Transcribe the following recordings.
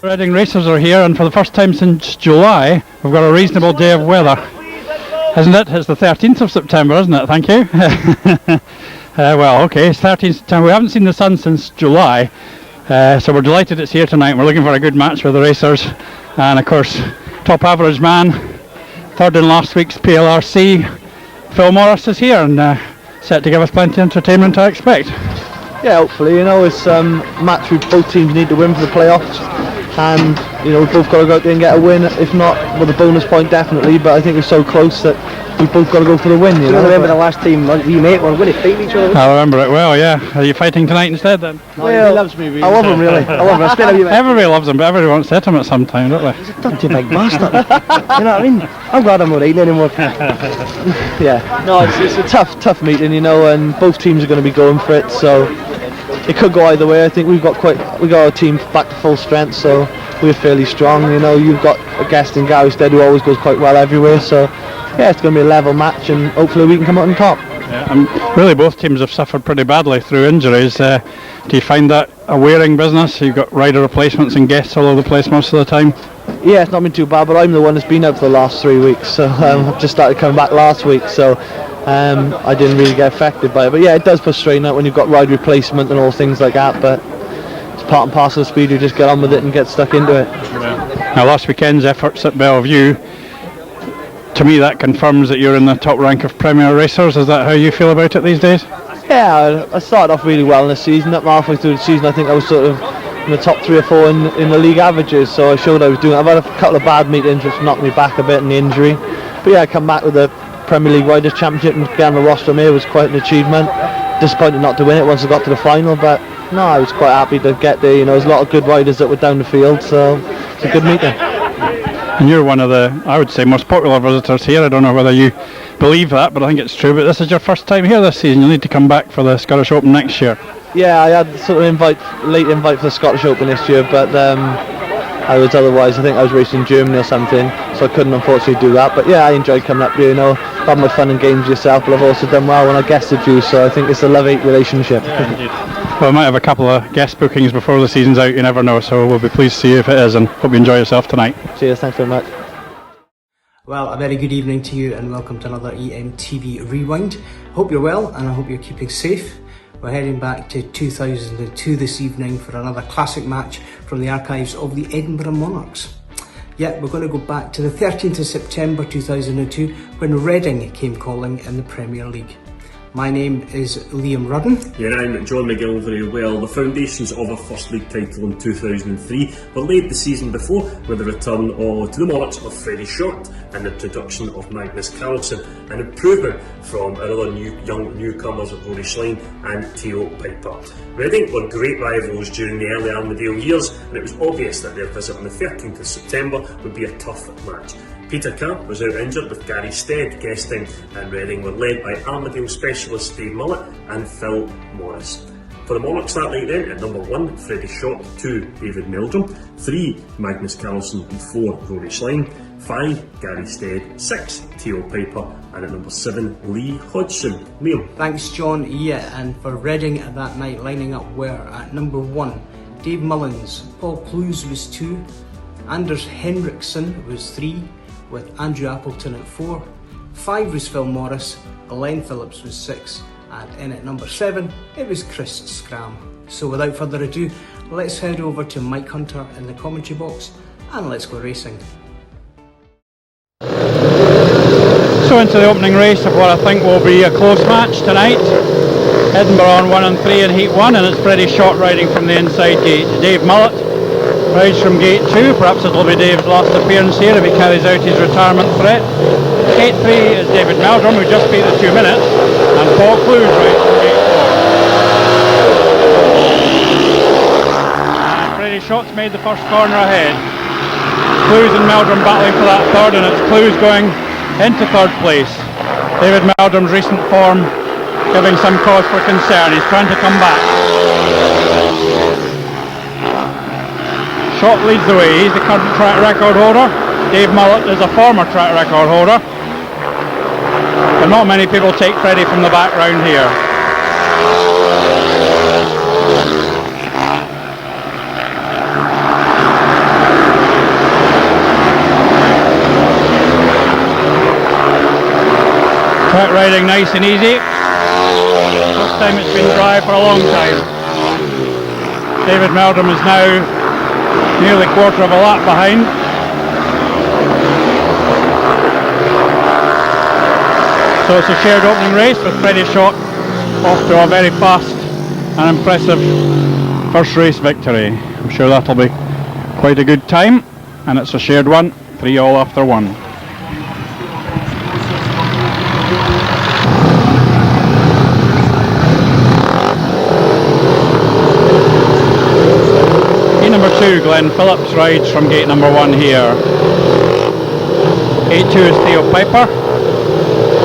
Reading racers are here, and for the first time since July we've got a reasonable day of weather, isn't it? It's the 13th of September, isn't it? Thank you. Well, okay, it's 13th September. We haven't seen the sun since July, so we're delighted it's here tonight. We're looking for a good match with the racers, and of course top average man, third in last week's PLRC, Phil Morris is here and set to give us plenty of entertainment, I expect. Yeah, hopefully, it's a match we both teams need to win for the playoffs, and we've both got to go out there and get a win, if not with a bonus point definitely, but I think we're so close that we've both got to go for the win. Do you remember the last time we met, we were going to fight each other? I remember it well, yeah. Are you fighting tonight instead then? Well, he loves me really. I love him really, I love him. Everybody loves him, but everybody wants to hit him at some time, don't they? He's a dirty big bastard. You know what I mean? I'm glad I'm not riding anymore. Yeah, no, it's a tough meeting, and both teams are going to be going for it, so it could go either way. I think we got our team back to full strength, so we're fairly strong. You've got a guest in Garry Stead who always goes quite well everywhere, so yeah, it's going to be a level match, and hopefully we can come out on top. Yeah, really both teams have suffered pretty badly through injuries. Do you find that a wearing business? You've got rider replacements and guests all over the place most of the time? Yeah, it's not been too bad, but I'm the one that's been out for the last 3 weeks, so I've just started coming back last week, so I didn't really get affected by it. But yeah, it does put strain out when you've got ride replacement and all things like that, but it's part and parcel of speed. You just get on with it and get stuck into it. Now, last weekend's efforts at Bellevue, to me that confirms that you're in the top rank of Premier racers. Is that how you feel about it these days? Yeah, I started off really well in the season. Up halfway through the season, I think I was sort of in the top 3 or 4 in the league averages, so I showed I was doing it. I've had a couple of bad meetings which knocked me back a bit in the injury, but yeah, I come back with the Premier League Riders Championship and get on the rostrum here was quite an achievement. Disappointed not to win it once I got to the final, but no, I was quite happy to get there. There's a lot of good riders that were down the field, so it's a good meeting. And you're one of the, I would say, most popular visitors here. I don't know whether you believe that, but I think it's true. But this is your first time here this season. You'll need to come back for the Scottish Open next year. Yeah, I had sort of late invite for the Scottish Open this year, but I think I was racing in Germany or something, so I couldn't unfortunately do that. But yeah, I enjoyed coming up here, had my fun and games yourself, but I've also done well when I guested you, so I think it's a love-hate relationship. Yeah, well, we might have a couple of guest bookings before the season's out, you never know, so we'll be pleased to see you if it is, and hope you enjoy yourself tonight. Cheers, thanks very much. Well, a very good evening to you and welcome to another EMTV Rewind. Hope you're well and I hope you're keeping safe. We're heading back to 2002 this evening for another classic match from the archives of the Edinburgh Monarchs. Yeah, we're going to go back to the 13th of September 2002 when Reading came calling in the Premier League. My name is Liam Rudden. Yeah, I'm John McGilvery. Well, the foundations of our first league title in 2003 were laid the season before with the return to the Monarchs of Frede Schott and the introduction of Magnus Karlsson, an improvement from our other young newcomers of Rory, Schlein and Theo, Pijper. Reading were great rivals during the early Armadale years, and it was obvious that their visit on the 13th of September would be a tough match. Carr was out injured with Garry Stead guesting, and Reading were led by Armadale specialist Dave Mullett and Phil Morris. For the Monarchs that night then, at number 1, Frede Schott, 2, David Meldrum, 3, Magnus Karlsson and 4, Rory Schlein, 5, Garry Stead, 6, Theo Pijper, and at number 7, Lee Hodgson. Liam. Thanks John. Yeah, and for Reading at that night lining up were at number 1, Dave Mullins, Paul Clues was 2, Anders Henriksson was 3, with Andrew Appleton at 4, 5 was Phil Morris, Glenn Phillips was 6, and in at number 7 it was Chris Scram. So without further ado, let's head over to Mike Hunter in the commentary box and let's go racing. So into the opening race of what I think will be a close match tonight. Edinburgh on 1 and 3 in Heat 1, and it's Frede Schott riding from the inside gate. Dave Mullett rides from gate 2, perhaps it'll be Dave's last appearance here if he carries out his retirement threat. Gate 3 is David Meldrum, who just beat the 2 minutes, and Paul Clues rides from gate 4. And Frede Schott's made the first corner ahead. Clues and Meldrum battling for that third, and it's Clues going into third place. David Meldrum's recent form giving some cause for concern. He's trying to come back. Schott leads the way. He's the current track record holder. Dave Mullett is a former track record holder. But not many people take Frede from the background here. riding nice and easy. First time it's been dry for a long time. David Meldrum is now nearly quarter of a lap behind. So it's a shared opening race with Frede Schott off to a very fast and impressive first race victory. I'm sure that'll be quite a good time, and it's a shared one, 3-all after 1. Gate number 2, Glenn Phillips rides from gate number 1 here. Gate 2 is Theo Pijper.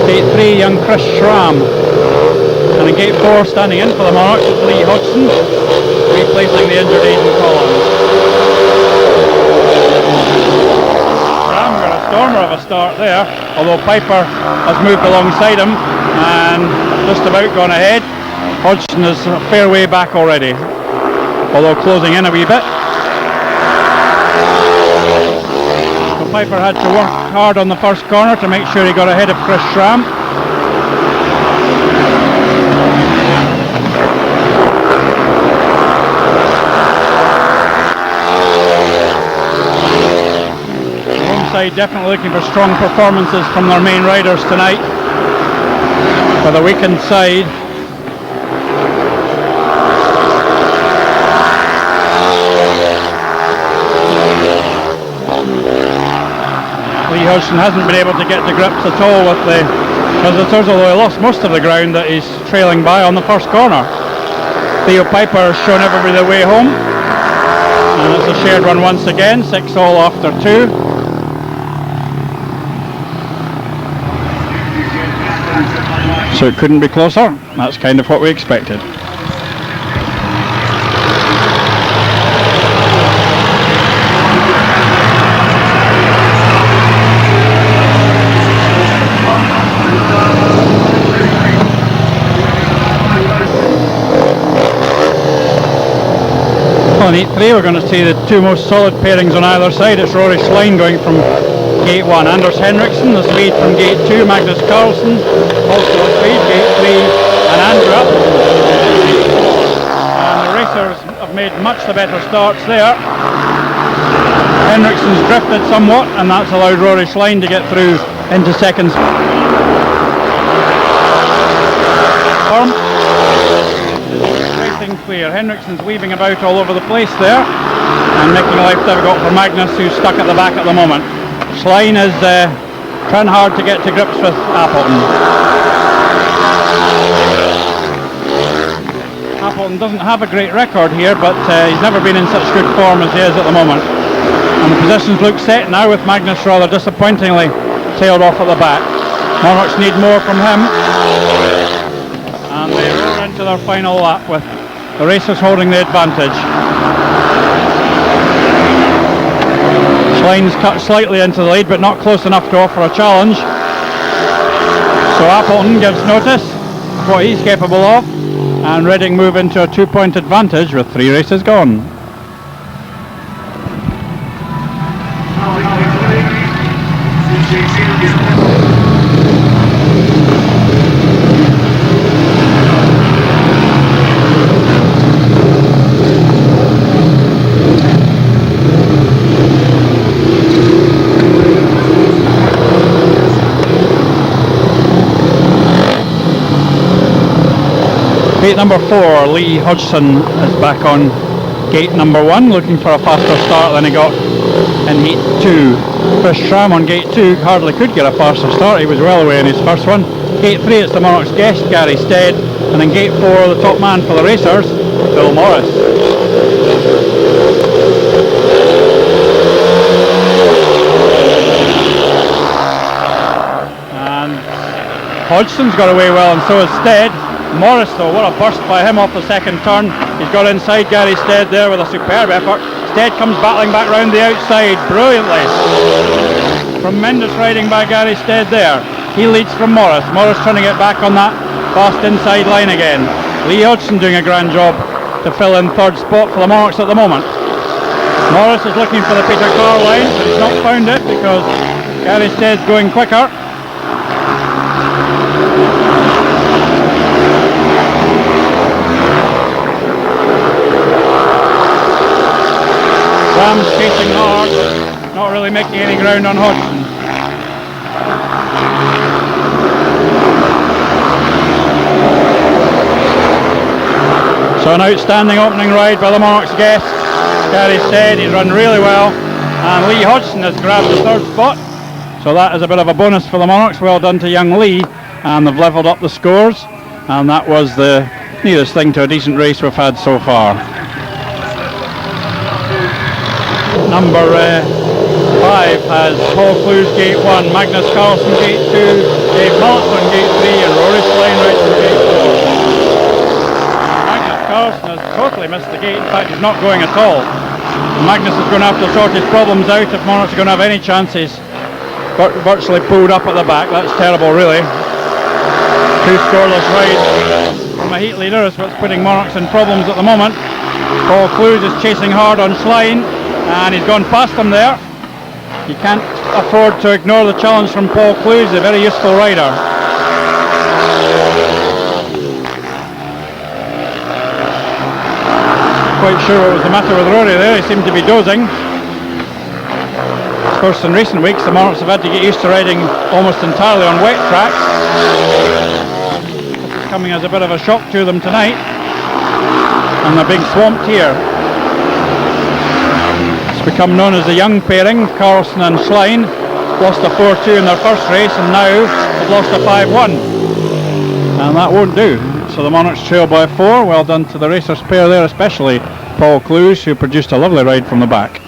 Gate 3, young Chris Schramm. And in gate 4, standing in for the Monarchs, is Lee Hodgson, replacing the injured Aidan Collins. Schramm got a stormer of a start there, although Pijper has moved alongside him and just about gone ahead. Hodgson is a fair way back already, although closing in a wee bit. So Pijper had to work hard on the first corner to make sure he got ahead of Chris Schramm. The home side definitely looking for strong performances from their main riders tonight. For the weekend side, Lee Hodgson hasn't been able to get to grips at all with the visitors, although he lost most of the ground that he's trailing by on the first corner. Theo Pijper has shown everybody the way home, and it's a shared one once again, 6-all after 2. So it couldn't be closer. That's kind of what we expected. On 8-3 we're going to see the two most solid pairings on either side. It's Rory Schlein going from gate 1, Anders Henriksen, the Swede from gate 2, Magnus Karlsson, also a Swede, gate 3, and Andrew Appleton. And the racers have made much the better starts there. Henriksen's drifted somewhat, and that's allowed Rory Schlein to get through into second. Racing clear. Henriksen's weaving about all over the place there, and making life difficult for Magnus, who's stuck at the back at the moment. Schlein is trying hard to get to grips with Appleton. Appleton doesn't have a great record here, but he's never been in such good form as he is at the moment. And the positions look set now, with Magnus rather disappointingly tailed off at the back. Monarchs need more from him, and they roll into their final lap with the racers holding the advantage. Schlein's cut slightly into the lead, but not close enough to offer a challenge. So Appleton gives notice of what he's capable of, and Reading move into a 2-point advantage with 3 races gone. Gate number 4, Lee Hodgson is back on gate number 1, looking for a faster start than he got in heat 2. Chris Schramm on gate 2 hardly could get a faster start, he was well away in his first one. Gate 3, it's the Monarchs guest, Garry Stead, and in gate 4, the top man for the racers, Bill Morris. And Hodgson's got away well, and so has Stead. Morris though, what a burst by him off the second turn. He's got inside Garry Stead there with a superb effort. Stead comes battling back round the outside brilliantly. Tremendous riding by Garry Stead there. He leads from Morris. Morris trying to get back on that fast inside line again. Lee Hodgson doing a grand job to fill in third spot for the Monarchs at the moment. Morris is looking for the Peter Carr line, but he's not found it because Garry Stead's going quicker. Schlein chasing hard, not really making any ground on Hodgson. So an outstanding opening ride by the Monarchs guest, Garry Stead. He's run really well, and Lee Hodgson has grabbed the third spot, so that is a bit of a bonus for the Monarchs. Well done to young Lee, and they've levelled up the scores, and that was the nearest thing to a decent race we've had so far. Number 5 has Paul Clues gate 1, Magnus Karlsson gate 2, Dave Mullett on gate 3, and Rory Schlein right from gate 4. Carlsson has totally missed the gate. In fact, he's not going at all. Magnus is going to have to sort his problems out if Monarchs are going to have any chances. Virtually pulled up at the back. That's terrible, really. 2 scoreless rides from a heat leader is what's putting Monarchs in problems at the moment. Paul Clues is chasing hard on Schlein, and he's gone past him there. You can't afford to ignore the challenge from Paul Clues, a very useful rider. Quite sure what was the matter with Rory there. He seemed to be dozing. Of course, in recent weeks the Monarchs have had to get used to riding almost entirely on wet tracks. This is coming as a bit of a shock to them tonight, and they're being swamped here. It's become known as the young pairing, Karlsson and Schlein. Lost a 4-2 in their first race, and now they've lost a 5-1, and that won't do. So the Monarchs trail by 4. Well done to the racers pair there, especially Paul Clues, who produced a lovely ride from the back.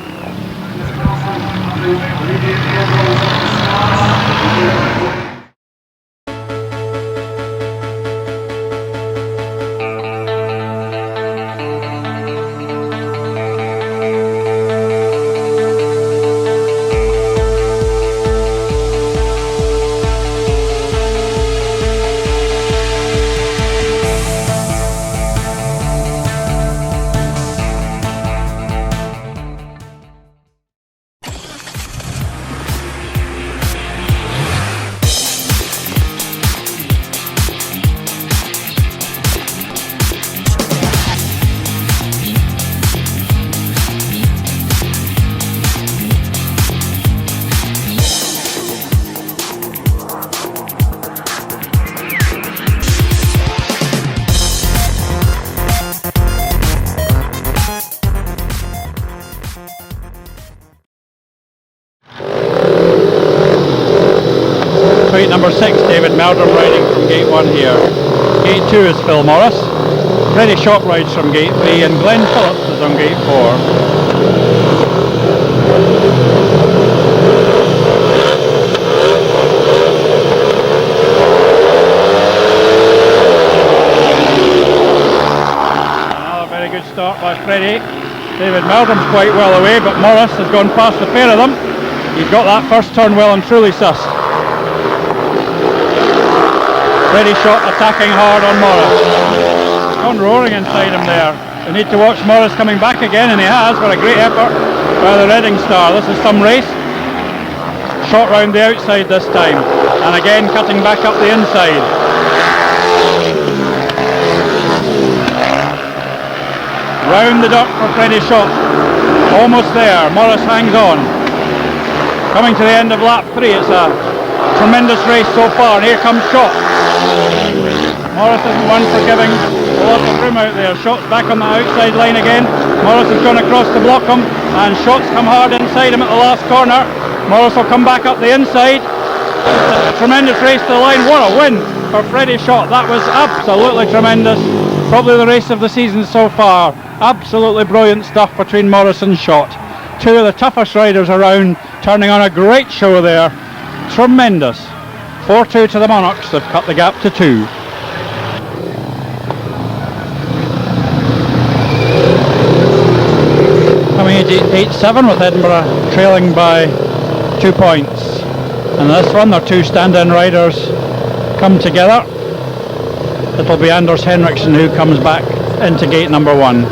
Number 6, David Meldrum riding from gate 1 here. Gate 2 is Phil Morris. Frede Schott rides from gate 3, and Glenn Phillips is on gate 4. Another very good start by Frede. David Meldrum's quite well away, but Morris has gone past the pair of them. He's got that first turn well and truly sussed. Frede Schott attacking hard on Morris. Gone roaring inside him there. We need to watch Morris coming back again, and he has, for a great effort by the Reading star. This is some race. Shot round the outside this time, and again cutting back up the inside. Round the duck for Frede Schott. Almost there. Morris hangs on. Coming to the end of lap 3. It's a tremendous race so far, and here comes Schott. Morris isn't one for giving a lot of room out there. Schott's back on the outside line again. Morris has gone across to block him, and Schott's come hard inside him at the last corner. Morris will come back up the inside. It's a tremendous race to the line. What a win for Frede Schott. That was absolutely tremendous. Probably the race of the season so far. Absolutely brilliant stuff between Morris and Schott. 2 of the toughest riders around, turning on a great show there. Tremendous. 4-2 to the Monarchs. They've cut the gap to 2. Coming at 8-7 with Edinburgh trailing by 2 points. And this one, their 2 stand-in riders come together. It'll be Anders Henriksen who comes back into gate number 1.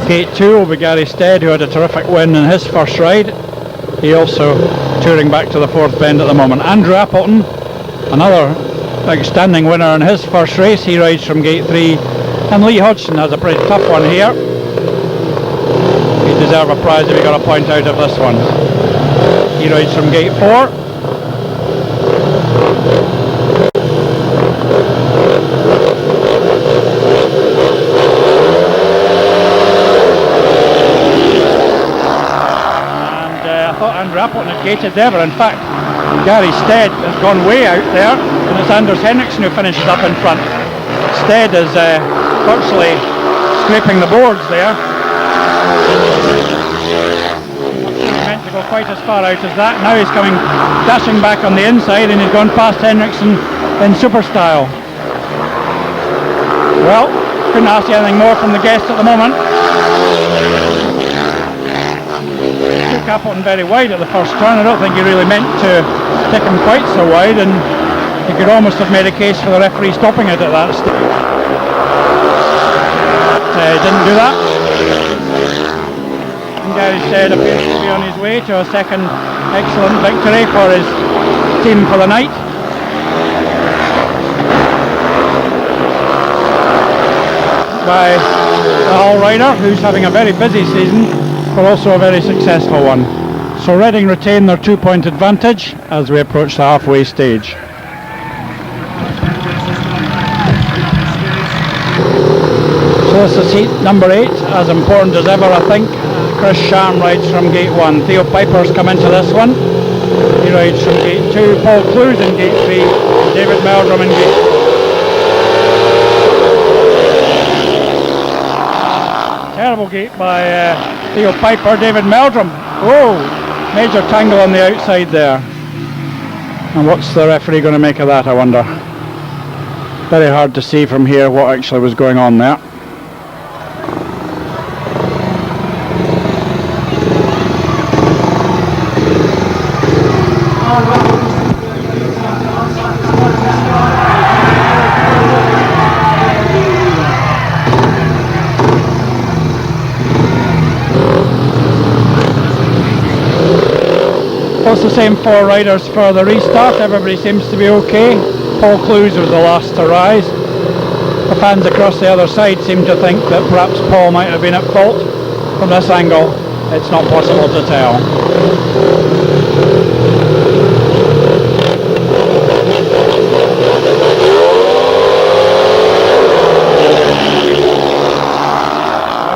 Gate 2 will be Garry Stead, who had a terrific win in his first ride. He also touring back to the 4th bend at the moment. Andrew Appleton, another outstanding winner in his first race. He rides from gate 3. And Lee Hodgson has a pretty tough one here. He he'd deserve a prize if he got a point out of this one. He rides from gate 4. Appleton had gated there, but in fact Garry Stead has gone way out there, and it's Anders Henriksen who finishes up in front. Stead is virtually scraping the boards there. He meant to go quite as far out as that. Now he's coming dashing back on the inside, and he's gone past Henriksen in super style. Well, couldn't ask you anything more from the guest at the moment. Appleton very wide at the first turn. I don't think he really meant to take him quite so wide, and he could almost have made a case for the referee stopping it at that stage. Didn't do that. And Garry Stead appears to be on his way to a second excellent victory for his team for the night. By the Hull rider, who's having a very busy season, but also a very successful one. So Reading retain their 2-point advantage as we approach the halfway stage. So this is heat number 8, as important as ever I think. Chris Sharm rides from gate 1. Theo Pijper's come into this one. He rides from gate 2. Paul Clues in gate 3. David Meldrum in gate 4. Terrible gate by Theo Pijper. David Meldrum. Oh, major tangle on the outside there. And what's the referee going to make of that, I wonder? Very hard to see from here what actually was going on there. It's the same 4 riders for the restart. Everybody seems to be okay. Paul Clues was the last to rise. The fans across the other side seem to think that perhaps Paul might have been at fault. From this angle, it's not possible to tell.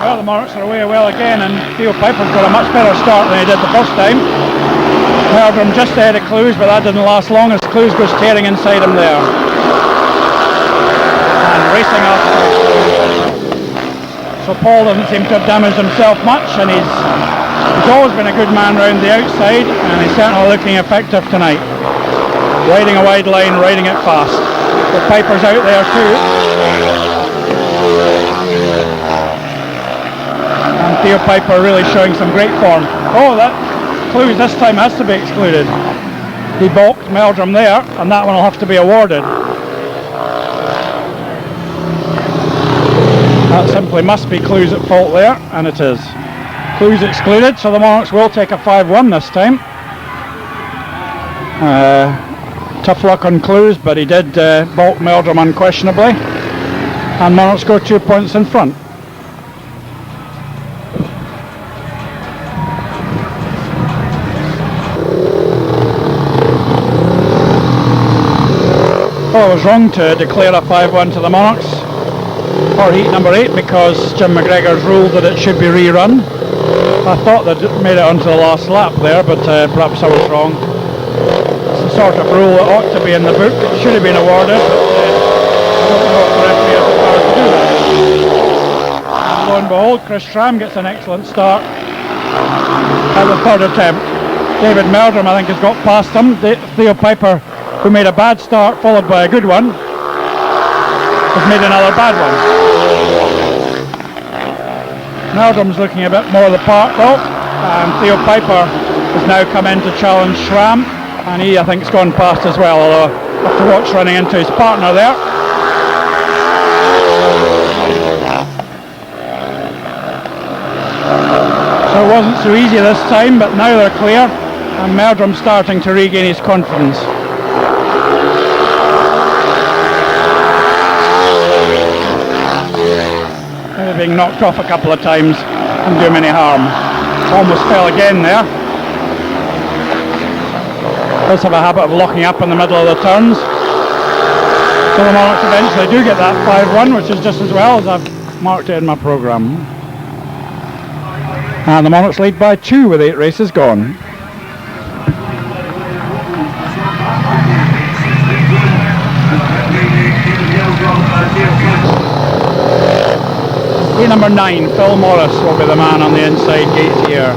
Well, the Monarchs are away well again, and Theo Pijper's got a much better start than he did the first time. Meldrum just ahead of Clues, but that didn't last long as Clues goes tearing inside him there. And racing off. So Paul doesn't seem to have damaged himself much, and he's always been a good man round the outside, and he's certainly looking effective tonight. Riding a wide line, riding it fast. The Pijper's out there too. And Theo Pijper really showing some great form. Oh, that Clues this time has to be excluded. He balked Meldrum there, and that one will have to be awarded. That simply must be Clues at fault there, and it is. Clues excluded, so the Monarchs will take a 5-1 this time. Tough luck on Clues, but he did balk Meldrum unquestionably, and Monarchs go 2 points in front. Well, I was wrong to declare a 5-1 to the Monarchs for heat number 8 because Jim McGregor's ruled that it should be rerun. I thought they'd made it onto the last lap there, but perhaps I was wrong. It's the sort of rule that ought to be in the book. It should have been awarded, but I don't know if the referee has the power to do that. And lo and behold, Chris Schram gets an excellent start at the third attempt. David Meldrum, I think, has got past him. Theo Pijper, who made a bad start followed by a good one, has made another bad one. Meldrum's looking a bit more the part though, and Theo Pijper has now come in to challenge Schram, and he I think has gone past as well, although I have to watch running into his partner there. So it wasn't so easy this time, but now they're clear, and Meldrum's starting to regain his confidence. Being knocked off a couple of times and do him any harm. Almost fell again there. Does have a habit of locking up in the middle of the turns. So the Monarchs eventually do get that 5-1, which is just as well as I've marked it in my programme. And the Monarchs lead by 2 with 8 races gone. Gate number 9, Phil Morris will be the man on the inside gate here.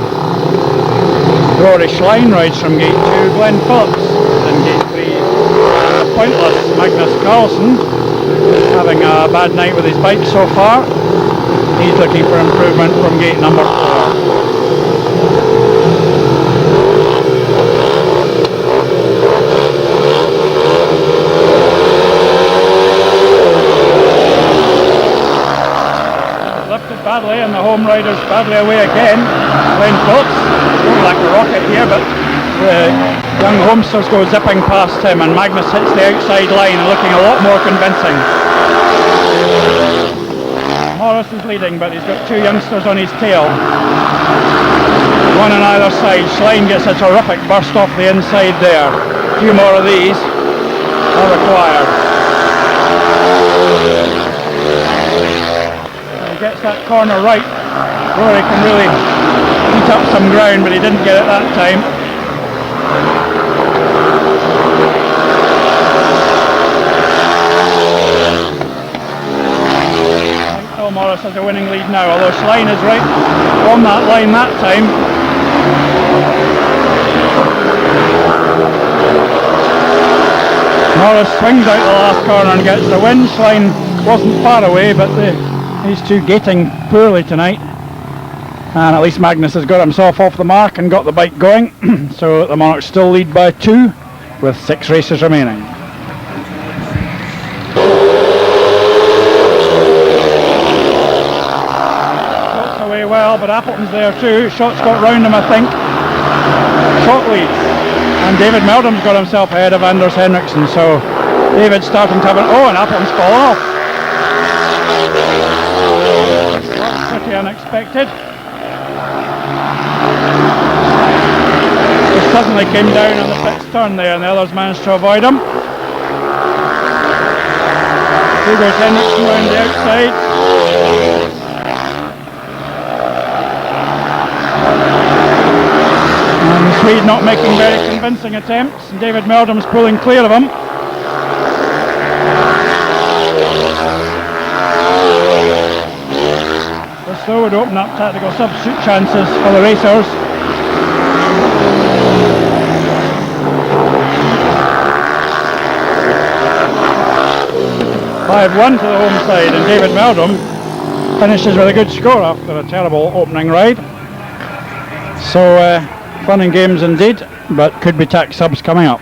Rory Schlein rides from gate 2, Glenn Phillips is in gate 3. Pointless Magnus Karlsson, having a bad night with his bike so far. He's looking for improvement from gate number 4. Badly, and the home riders badly away again. Glenn Phillips going like a rocket here, but the young homesters go zipping past him, and Magnus hits the outside line and looking a lot more convincing. Morris is leading, but he's got 2 youngsters on his tail, one on either side. Schlein gets a terrific burst off the inside there. A few more of these are required. Gets that corner right. Rory can really eat up some ground, but he didn't get it that time. Phil Morris has a winning lead now, although Schlein is right on that line that time. Morris swings out the last corner and gets the win. Schlein wasn't far away, but these two gating poorly tonight, and at least Magnus has got himself off the mark and got the bike going. So the Monarchs still lead by 2 with 6 races remaining. Scott's away well, but Appleton's there too. Schott's got round him, I think. Schott leads, and David Meldrum's got himself ahead of Anders Henriksen, so David's starting to have an... Oh, and Appleton's fallen off. Pretty unexpected. He suddenly came down on the pits turn there, and the others managed to avoid him. Here goes Henriksen round the outside. And the Swede not making very convincing attempts, and David Meldrum's pulling clear of him. So would open up tactical substitute chances for the racers. (5-1) to the home side, and David Meldrum finishes with a good score after a terrible opening ride. So fun and games indeed, but could be tax subs coming up.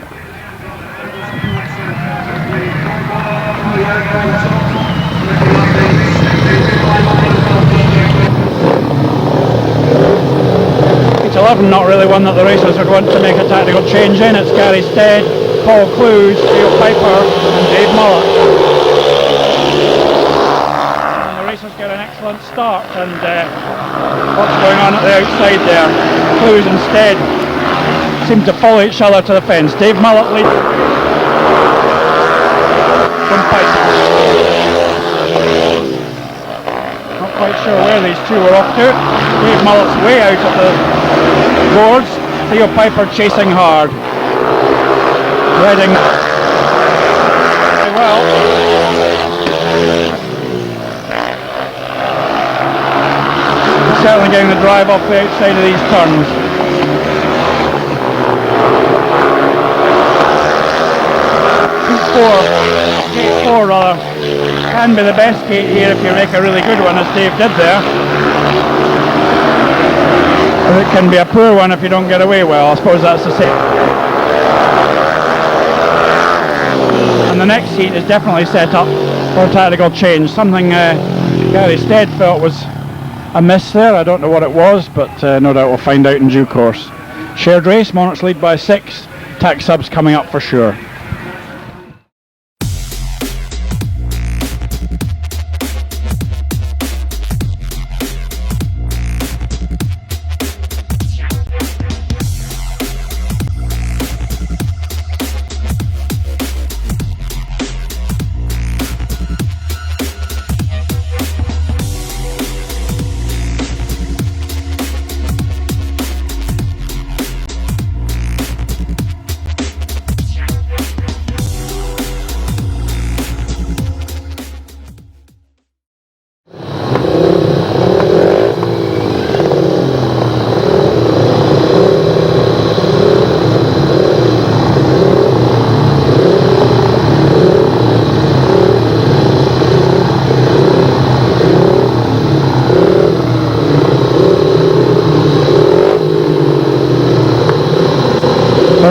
It's 11, not really one that the racers would want to make a tactical change in. It's Garry Stead, Paul Clues, Theo Pijper and Dave Mullett. And the racers get an excellent start, and what's going on at the outside there? Clues and Stead seem to follow each other to the fence. Dave Mullett leads from Pijper. Not quite sure where these two were off to. Dave Mullett's way out of the boards. Theo Pijper chasing hard. Reading very well. Certainly getting the drive off the outside of these turns. Gate 4 rather, can be the best gate here if you make a really good one, as Dave did there. Or it can be a poor one if you don't get away well. I suppose that's the same. And the next heat is definitely set up for a tactical change. Something Garry Stead felt was a miss there. I don't know what it was, but no doubt we'll find out in due course. Shared race, Monarchs lead by 6. Tax subs coming up for sure.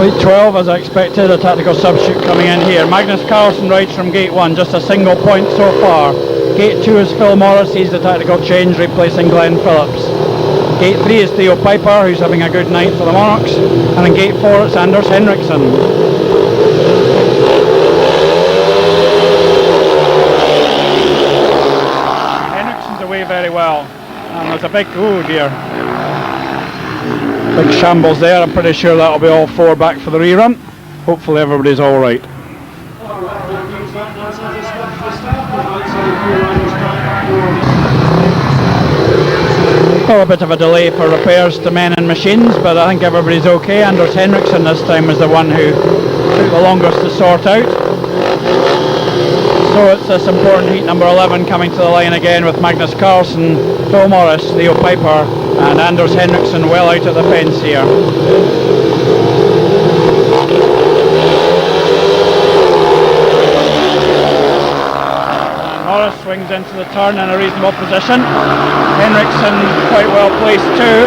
Elite 12, as I expected, a tactical substitute coming in here. Magnus Karlsson rides from gate 1, just a single point so far. Gate 2 is Phil Morris, he's the tactical change, replacing Glenn Phillips. Gate 3 is Theo Pijper, who's having a good night for the Monarchs. And in gate 4 it's Anders Henriksson. Henriksson's away very well. And there's a big, oh dear. Big shambles there. I'm pretty sure that'll be all 4 back for the rerun. Hopefully everybody's all right. Well, a bit of a delay for repairs to men and machines, but I think everybody's okay. Anders Henriksson this time was the one who took the longest to sort out. So it's this important heat number 11 coming to the line again with Magnus Karlsson, Phil Morris, Theo Pijper and Anders Henriksson well out of the fence here. And Morris swings into the turn in a reasonable position. Henriksson quite well placed too.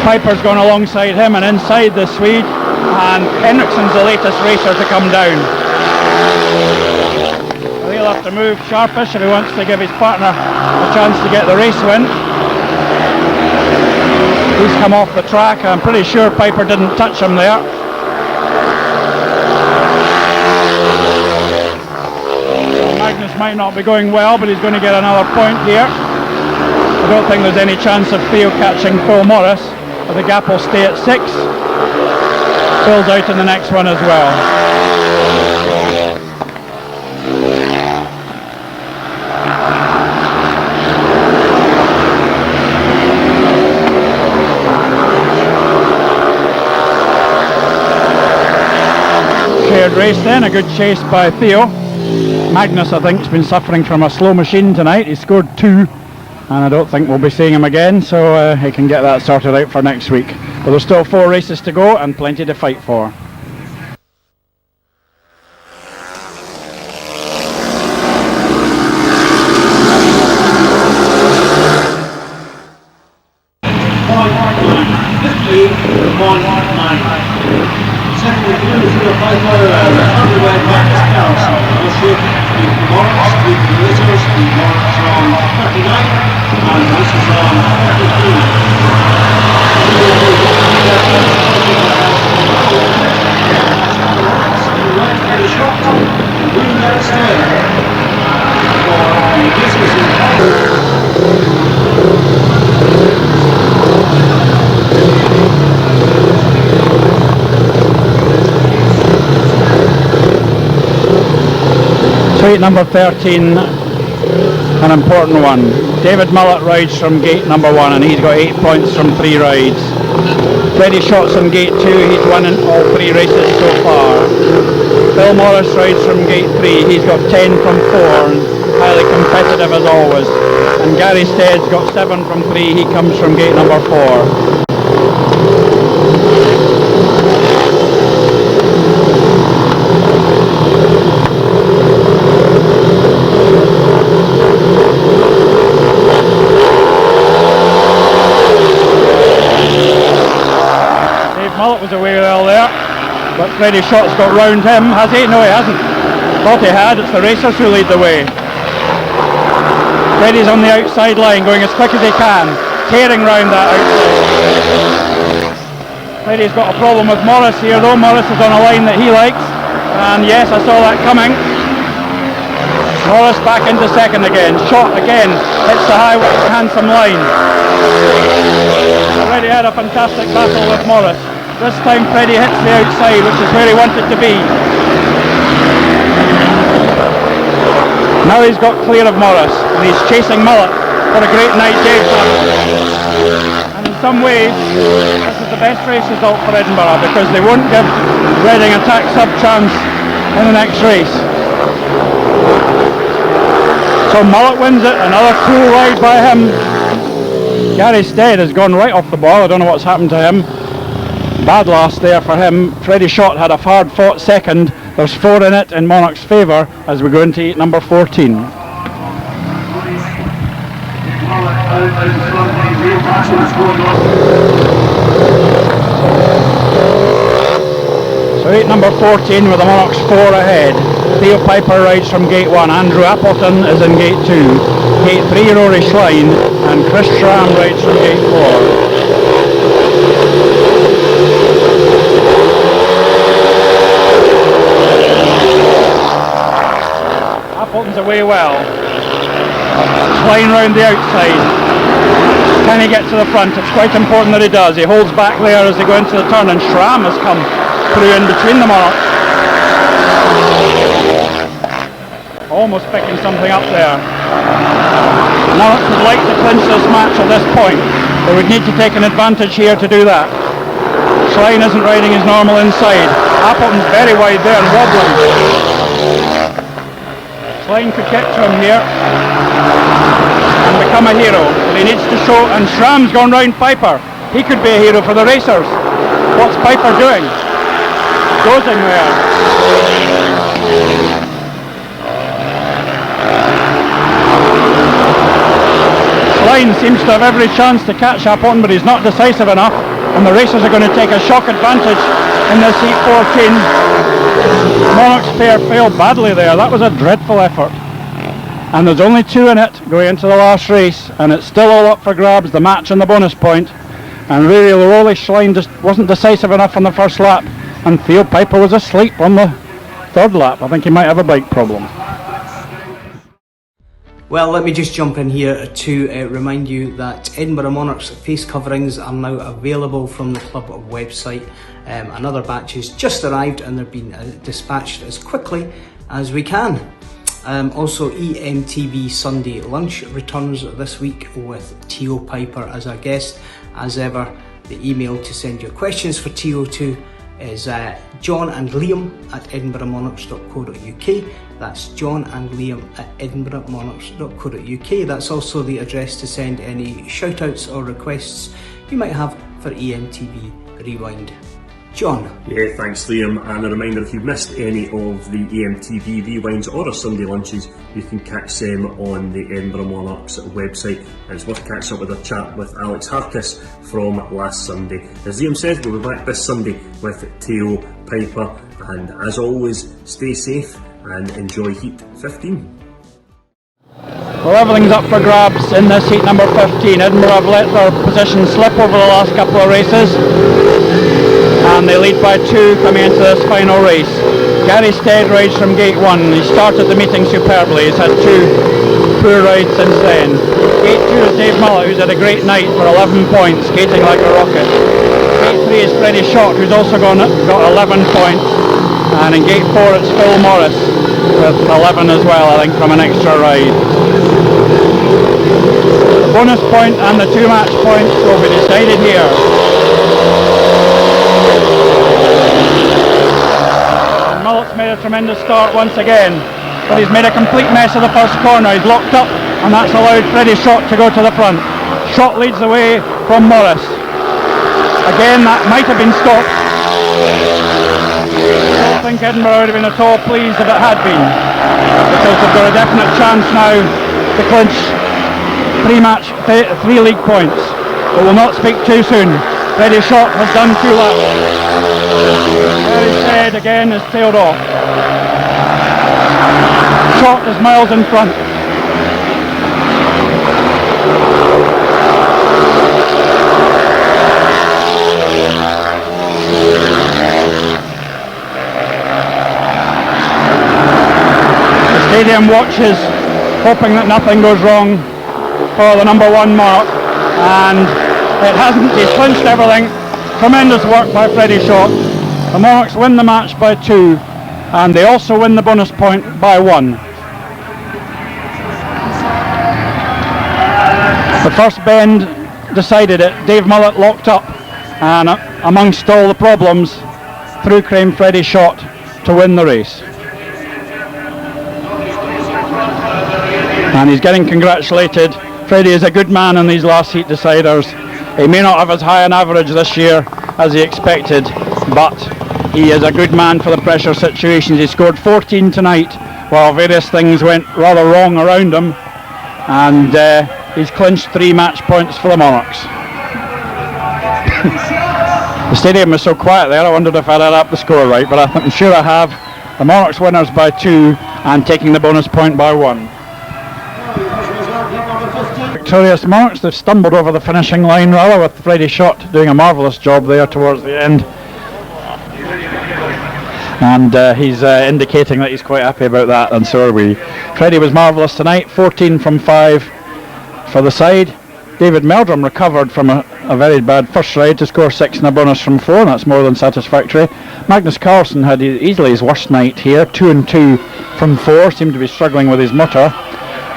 Pijper's gone alongside him and inside the Swede, and Henriksson's the latest racer to come down. He'll have to move sharpish if he wants to give his partner a chance to get the race win. He's come off the track. I'm pretty sure Pijper didn't touch him there. So Magnus might not be going well, but he's going to get another point here. I don't think there's any chance of Theo catching Phil Morris, but the gap will stay at 6. Phil's out in the next one as well. Shared race then, a good chase by Theo. Magnus, I think, has been suffering from a slow machine tonight. He scored 2, and I don't think we'll be seeing him again, so he can get that sorted out for next week. But there's still 4 races to go and plenty to fight for. Secondly, Theo Pijper, underway Magnus Karlsson. Also, the Monarchs, the Blazers, the Monarchs on 39, and this is on 33. Frede Schott, green Garry Stead. For the Blazers in Heat number 13, an important one. David Mullett rides from gate number 1 and he's got 8 points from 3 rides. Frede Schott's on gate 2, he's won in all 3 races so far. Phil Morris rides from gate 3, he's got 10 from 4 and highly competitive as always. And Garry Stead's got 7 from 3, he comes from gate number 4. Mullett was away well there, but Frede Schott's got round him, has he? No, he hasn't. Thought he had. It's the racers who lead the way. Freddie's on the outside line, going as quick as he can, tearing round that outside. Freddie's got a problem with Morris here though. Morris is on a line that he likes, and yes, I saw that coming. Morris back into second again. Schott again hits the high handsome line. Already had a fantastic battle with Morris. This time Freddie hits the outside, which is where he wanted to be. Now he's got clear of Morris, and he's chasing Mullett for a great night day. And in some ways, this is the best race result for Edinburgh, because they won't give Reading a tack sub chance in the next race. So Mullett wins it, another cool ride by him. Garry Stead has gone right off the ball, I don't know what's happened to him. Bad last there for him. Frede Schott had a hard fought second. There's 4 in it in Monarch's favour as we go into heat number 14. Weight number 14 with the Monarchs 4 ahead. Theo Pijper rides from gate 1. Andrew Appleton is in gate 2. Gate 3 Rory Schlein, and Chris Schram rides from gate 4. Appleton's away well. Schlein round the outside. Can he get to the front? It's quite important that he does. He holds back there as they go into the turn, and Schram has come through in between the Monarchs. Almost picking something up there. Monarchs would like to clinch this match at this point. They would need to take an advantage here to do that. Schlein isn't riding his normal inside. Appleton's very wide there and wobbling. Schlein could get to him here and become a hero, but he needs to show, and Schram's gone round Pijper. He could be a hero for the racers. What's Pijper doing? Dozing there. Schlein seems to have every chance to catch Appleton, but he's not decisive enough, and the racers are going to take a shock advantage in this heat 14. Monarchs pair failed badly there. That was a dreadful effort. And there's only 2 in it going into the last race, and it's still all up for grabs, the match and the bonus point. And really, Rory Schlein just wasn't decisive enough on the first lap, and Theo Pijper was asleep on the 3rd lap. I think he might have a bike problem. Well, let me just jump in here to remind you that Edinburgh Monarchs face coverings are now available from the club website. Another batch has just arrived and they're being dispatched as quickly as we can. Also, EMTV Sunday Lunch returns this week with Theo Pijper as our guest. As ever, the email to send your questions for Theo to is John and Liam at edinburghmonarchs.co.uk. That's John and Liam at edinburghmonarchs.co.uk. That's also the address to send any shout outs or requests you might have for EMTV Rewind. John. Yeah, thanks Liam, and a reminder, if you've missed any of the EMTV rewinds or our Sunday lunches, you can catch them on the Edinburgh Monarchs website. And it's worth catching up with a chat with Alex Harkis from last Sunday. As Liam says, we'll be back this Sunday with Theo Pijper, and as always, stay safe and enjoy Heat 15. Well, everything's up for grabs in this heat number 15. Edinburgh have let their position slip over the last couple of races, and they lead by 2 coming into this final race. Garry Stead rides from gate 1. He started the meeting superbly. He's had 2 poor rides since then. Gate 2 is Dave Mullett, who's had a great night for 11 points, skating like a rocket. Gate 3 is Frede Schott, who's also got 11 points. And in gate 4 it's Phil Morris with 11 as well, I think, from an extra ride. The bonus point and the 2 match points will be decided here. And Mullett's made a tremendous start once again, but he's made a complete mess of the first corner. He's locked up, and that's allowed Frede Schott to go to the front. Schott leads the way from Morris. Again, that might have been stopped. I don't think Edinburgh would have been at all pleased if it had been, because they've got a definite chance now to clinch 3 league points. But we'll not speak too soon. Frede Schott has done 2 laps. Garry Stead again is tailed off. Schott is miles in front. Stadium watches, hoping that nothing goes wrong for the number 1 mark, and it hasn't. He's clinched everything. Tremendous work by Frede Schott. The Monarchs win the match by 2, and they also win the bonus point by 1. The first bend decided it. Dave Mullett locked up, and amongst all the problems, through came Frede Schott to win the race. And he's getting congratulated. Frede is a good man in these last heat deciders. He may not have as high an average this year as he expected, but he is a good man for the pressure situations. He scored 14 tonight while various things went rather wrong around him, and he's clinched 3 match points for the Monarchs. The stadium was so quiet there, I wondered if I'd add up the score right, but I'm sure I have. The Monarchs winners by 2 and taking the bonus point by 1. Victorious Monarchs, they've stumbled over the finishing line rather, with Frede Schott doing a marvellous job there towards the end. And he's indicating that he's quite happy about that, and so are we. Frede was marvellous tonight, 14 from 5 for the side. David Meldrum recovered from a very bad first ride to score 6 and a bonus from 4, and that's more than satisfactory. Magnus Karlsson had easily his worst night here, 2 and 2 from 4, seemed to be struggling with his motor.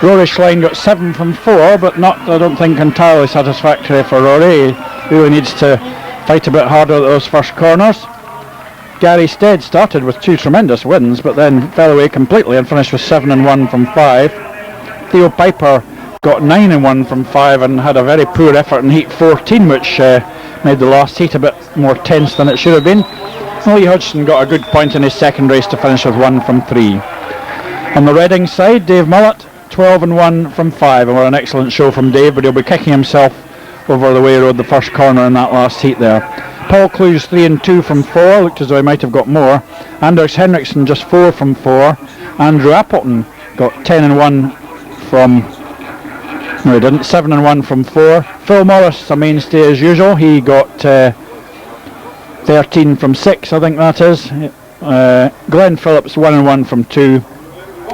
Rory Schlein got 7 from 4, but not, I don't think, entirely satisfactory for Rory. He really needs to fight a bit harder at those first corners. Garry Stead started with 2 tremendous wins, but then fell away completely and finished with 7 and 1 from 5. Theo Pijper got 9 and 1 from 5 and had a very poor effort in heat 14, which made the last heat a bit more tense than it should have been. Lee Hodgson got a good point in his second race to finish with 1 from 3. On the Reading side, Dave Mullett, 12 and 1 from 5, and what an excellent show from Dave, but he'll be kicking himself over the way he rode the first corner in that last heat there. Paul Clues 3 and 2 from 4, looked as though he might have got more. Anders Henriksen just 4 from 4. Andrew Appleton got 10 and 1 from, no he didn't, 7 and 1 from 4. Phil Morris, a mainstay as usual, he got 13 from 6, I think that is. Glenn Phillips 1 and 1 from 2.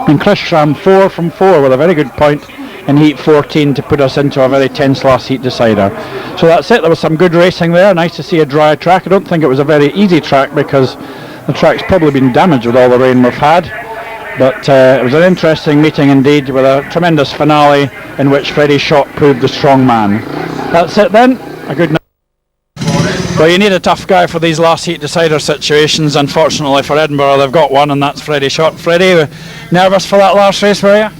And Chris Schramm 4 from 4 with a very good point in heat 14 to put us into a very tense last heat decider. So that's it, there was some good racing there, nice to see a dry track. I don't think it was a very easy track because the track's probably been damaged with all the rain we've had, but it was an interesting meeting indeed, with a tremendous finale in which Frede Schott proved the strong man. That's it then, a good night. Well, you need a tough guy for these last heat decider situations. Unfortunately for Edinburgh, they've got one, and that's Frede Schott. Frede, nervous for that last race, were you?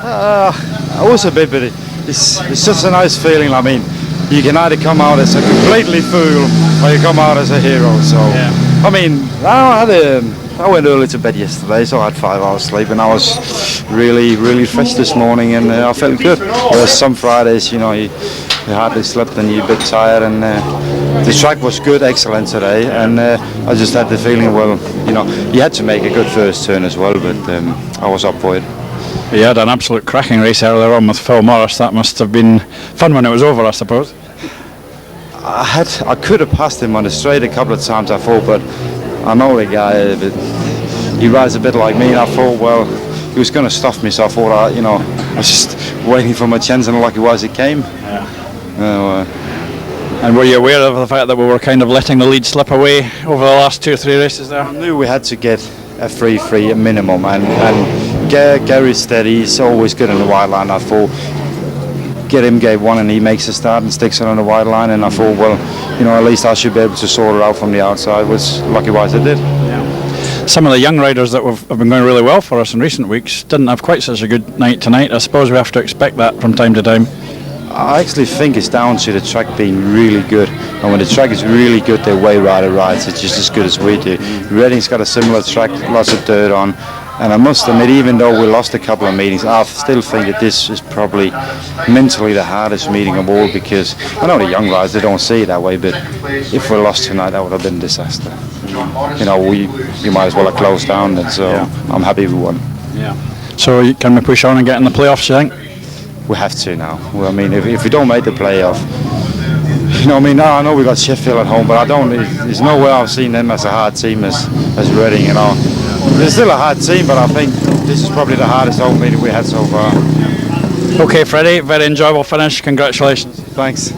I was a bit, but it's just a nice feeling. I mean, you can either come out as a completely fool or you come out as a hero. So, yeah. I mean, I went early to bed yesterday, so I had 5 hours sleep, and I was really fresh this morning, and I felt good. Whereas some Fridays, you know, you hardly slept and you're a bit tired, and the track was good, excellent today, and I just had the feeling, well, you know, you had to make a good first turn as well, but I was up for it. You had an absolute cracking race earlier on with Phil Morris. That must have been fun when it was over, I suppose. I could have passed him on the straight a couple of times, I thought, but I know the guy, he rides a bit like me, and I thought, well, he was going to stuff me, so I thought, I was just waiting for my chance, and lucky was it came. Yeah. And were you aware of the fact that we were kind of letting the lead slip away over the last 2 or 3 races there? I knew we had to get a 3-3 minimum, and Garry Stead, he's always good on the wide line. I thought, get him gate 1 and he makes a start and sticks it on the wide line, and I thought, well, you know, at least I should be able to sort it out from the outside, which lucky-wise I did. Yeah. Some of the young riders that have been going really well for us in recent weeks didn't have quite such a good night tonight. I suppose we have to expect that from time to time. I actually think it's down to the track being really good, and when the track is really good, the way rider rides it's just as good as we do. Reading's got a similar track, lots of dirt on, and I must admit, even though we lost a couple of meetings, I still think that this is probably mentally the hardest meeting of all, because I know the young guys, they don't see it that way, but if we lost tonight, that would have been a disaster. You know, we might as well have closed down then, so yeah. I'm happy we won. Yeah. So can we push on and get in the playoffs, you think? We have to now. Well, I mean, if we don't make the playoff, you know, I mean, I know we got Sheffield at home, but there's no way I've seen them as a hard team as Reading, you know. They're still a hard team, but I think this is probably the hardest home meeting we had so far. Okay, Freddie, very enjoyable finish. Congratulations. Thanks.